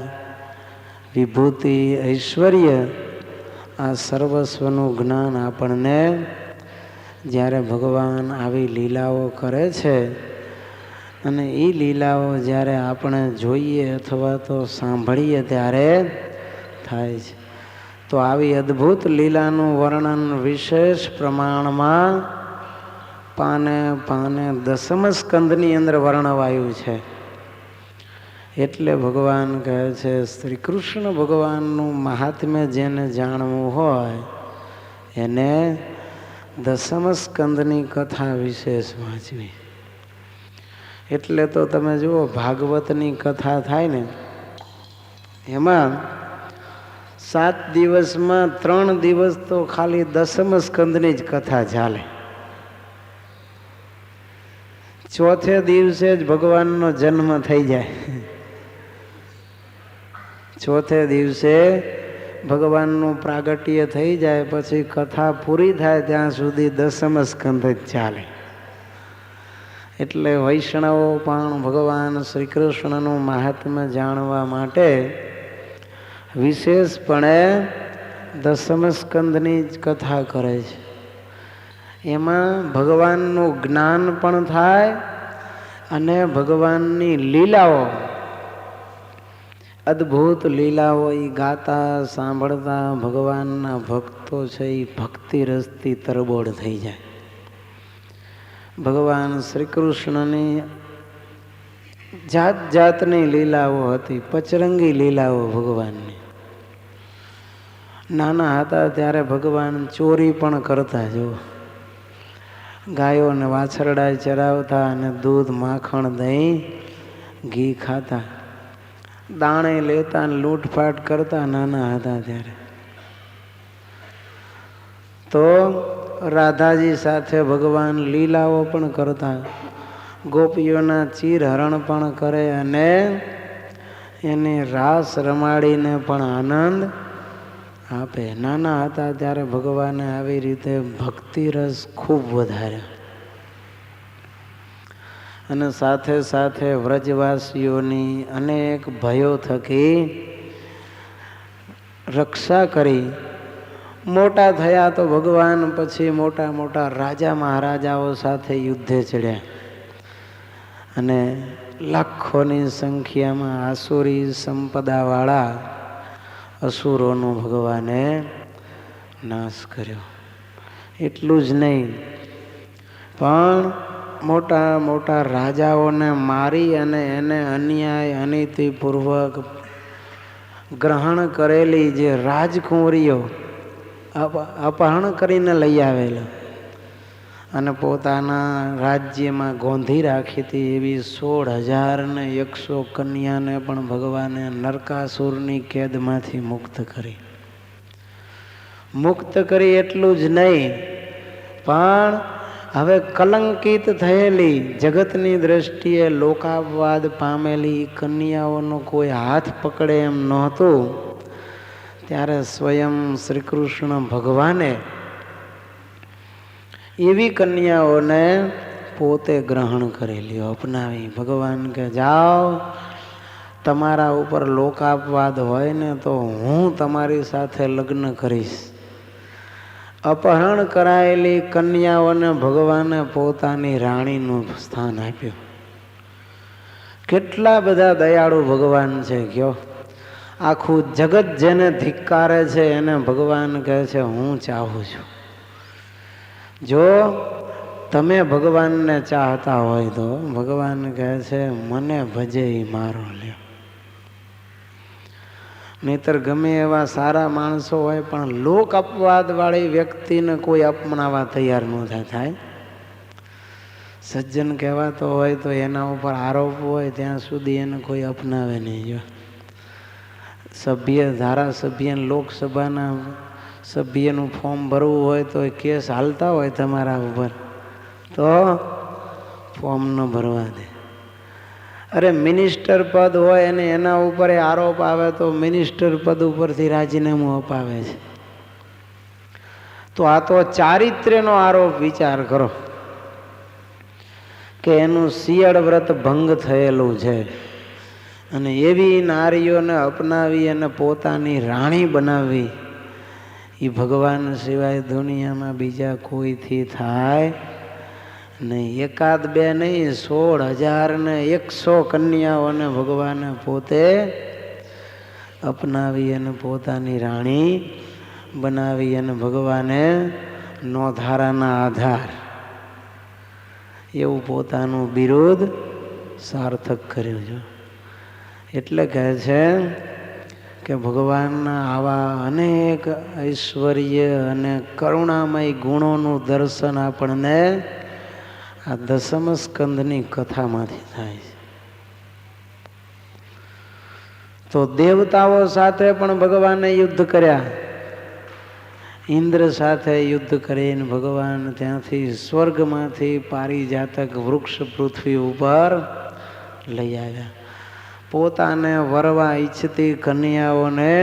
વિભૂતિ, ઐશ્વર્ય, આ સર્વસ્વનું જ્ઞાન આપણને જ્યારે ભગવાન આવી લીલાઓ કરે છે અને એ લીલાઓ જ્યારે આપણે જોઈએ અથવા તો સાંભળીએ ત્યારે થાય છે. તો આવી અદ્ભુત લીલાનું વર્ણન વિશેષ પ્રમાણમાં પાને દસમ સ્કંદની અંદર વર્ણવાયું છે. એટલે ભગવાન કહે છે શ્રી કૃષ્ણ ભગવાનનું મહાત્મ્ય જેને જાણવું હોય એને દસમ સ્કંદની કથા વિશેષ વાંચવી. એટલે તો તમે જુઓ ભાગવતની કથા થાય ને એમાં 7 દિવસમાં 3 દિવસ તો ખાલી દસમ સ્કંદની જ કથા ચાલે. ચોથે દિવસે જ ભગવાનનો જન્મ થઈ જાય. ચોથે દિવસે ભગવાનનું પ્રાગટ્ય થઈ જાય પછી કથા પૂરી થાય ત્યાં સુધી દસમ સ્કંદ જ ચાલે. એટલે વૈષ્ણવો પણ ભગવાન શ્રી કૃષ્ણનું મહાત્મ્ય જાણવા માટે વિશેષપણે દસમ સ્કંદની જ કથા કરે છે. એમાં ભગવાનનું જ્ઞાન પણ થાય અને ભગવાનની લીલાઓ અદ્ભુત લીલાઓ એ ગાતા સાંભળતા ભગવાનના ભક્તો છે એ ભક્તિ રસથી તરબોળ થઈ જાય. ભગવાન શ્રી કૃષ્ણની જાત જાતની લીલાઓ હતી, પચરંગી લીલાઓ ભગવાનની. નાના હતા ત્યારે ભગવાન ચોરી પણ કરતા. જો ગાયોને વાછરડા ચરાવતા અને દૂધ માખણ દહીં ઘી ખાતા, દાણે લેતા અને લૂંટફાટ કરતા નાના હતા ત્યારે. તો રાધાજી સાથે ભગવાન લીલાઓ પણ કરતા, ગોપીઓના ચીરહરણ પણ કરે અને એને રાસ રમાડીને પણ આનંદ આપે. નાના હતા ત્યારે ભગવાને આવી રીતે ભક્તિ રસ ખૂબ વધાર્યો અને સાથે સાથે વ્રજવાસીઓની અનેક ભયો થકી રક્ષા કરી. મોટા થયા તો ભગવાન પછી મોટા મોટા રાજા મહારાજાઓ સાથે યુદ્ધે ચડ્યા અને લાખોની સંખ્યામાં આસુરી સંપદાવાળા અસુરોનો ભગવાને નાશ કર્યો. એટલું જ નહીં પણ મોટા મોટા રાજાઓને મારી અને એને અન્યાય અનીતિપૂર્વક ગ્રહણ કરેલી જે રાજકુંવરીઓ અપહરણ કરીને લઈ આવેલા અને પોતાના રાજ્યમાં ગોંધી રાખી હતી એવી 16,100 કન્યાને પણ ભગવાને નરકાસુરની કેદમાંથી મુક્ત કરી. એટલું જ નહીં પણ હવે કલંકિત થયેલી જગતની દ્રષ્ટિએ લોકાપવાદ પામેલી કન્યાઓનો કોઈ હાથ પકડે એમ નહોતું. ત્યારે સ્વયં શ્રી કૃષ્ણ ભગવાને એવી કન્યાઓને પોતે ગ્રહણ કરેલી, અપનાવી. ભગવાન કે જાઓ, તમારા ઉપર લોકાપવાદ હોય ને તો હું તમારી સાથે લગ્ન કરીશ. અપહરણ કરાયેલી કન્યાઓને ભગવાને પોતાની રાણીનું સ્થાન આપ્યું. કેટલા બધા દયાળુ ભગવાન છે. કયો આખું જગત જેને ધિક્કારે છે એને ભગવાન કહે છે હું ચાહું છું. જો તમે ભગવાનને ચાહતા હોય તો ભગવાન કહે છે મને ભજે એ મારો લ્યો. નહીતર ગમે એવા સારા માણસો હોય પણ લોક અપવાદ વાળી વ્યક્તિને કોઈ અપનાવવા તૈયાર ન થાય. સજ્જન કહેવાતો હોય તો એના ઉપર આરોપ હોય ત્યાં સુધી એને કોઈ અપનાવે નહીં. જો ધારાસભ્ય લોકસભાના સભ્યનું ફોર્મ ભરવું હોય તો કેસ હાલતા હોય તમારા ઉપર તો ફોર્મ ન ભરવા દે. અરે મિનિસ્ટર પદ હોય અને એના ઉપર આરોપ આવે તો મિનિસ્ટર પદ ઉપરથી રાજીનામું અપાવે છે. તો આ તો ચારિત્ર્યનો આરોપ વિચાર કરો કે એનું શિયાળ વ્રત ભંગ થયેલું છે અને એવી નારીઓને અપનાવી અને પોતાની રાણી બનાવવી એ ભગવાન સિવાય દુનિયામાં બીજા કોઈથી થાય નહીં. એકાદ બે નહીં, 16,100 કન્યાઓને ભગવાને પોતે અપનાવી અને પોતાની રાણી બનાવી અને ભગવાને નોધારાના આધાર એવું પોતાનું બિરુદ સાર્થક કર્યું છે. એટલે કહે છે કે ભગવાનના આવા અનેક ઐશ્વર્ય અને કરુણામય ગુણોનું દર્શન આપણને આ દસમ સ્કંદની કથામાંથી થાય છે. તો દેવતાઓ સાથે પણ ભગવાને યુદ્ધ કર્યા. ઇન્દ્ર સાથે યુદ્ધ કરીને ભગવાન ત્યાંથી સ્વર્ગમાંથી પારિજાતક વૃક્ષ પૃથ્વી ઉપર લઈ આવ્યા. પોતાને વરવા ઈચ્છતી કન્યાઓને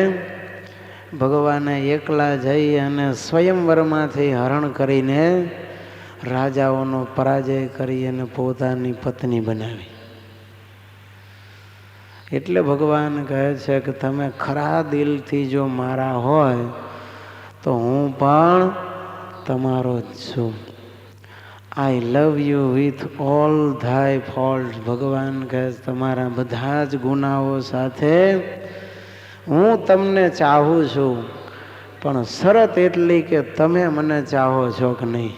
ભગવાને એકલા જઈ અને સ્વયંવરમાંથી હરણ કરીને રાજાઓનો પરાજય કરી અને પોતાની પત્ની બનાવી. એટલે ભગવાન કહે છે કે તમે ખરા દિલથી જો મારા હોય તો હું પણ તમારો જ છું. આઈ લવ યુ વિથ ઓલ થાય ફોલ્ટ. ભગવાન કહે તમારા બધા જ ગુનાઓ સાથે હું તમને ચાહું છું, પણ શરત એટલી કે તમે મને ચાહો છો કે નહીં.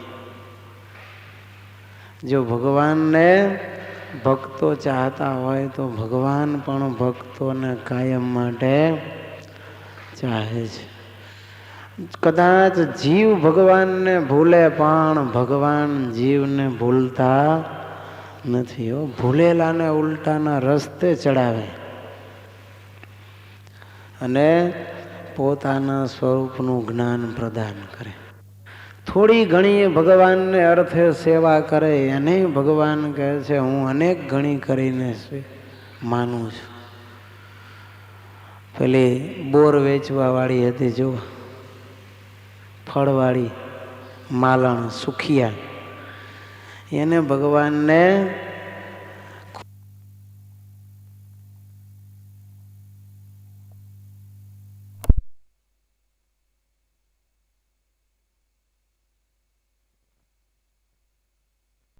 જો ભગવાનને ભક્તો ચાહતા હોય તો ભગવાન પણ ભક્તોને કાયમ માટે ચાહે છે. કદાચ જીવ ભગવાનને ભૂલે પણ ભગવાન જીવને ભૂલતા નથી. ભૂલેલાને ઉલટાના રસ્તે ચડાવે અને પોતાના સ્વરૂપનું જ્ઞાન પ્રદાન કરે. થોડી ઘણી ભગવાનને અર્થે સેવા કરે એને ભગવાન કહે છે હું અનેક ઘણી કરીને માનું છું. પેલી બોર વેચવા વાળી હતી જો, ફળવાળી માલણ સુખિયા, એને ભગવાનને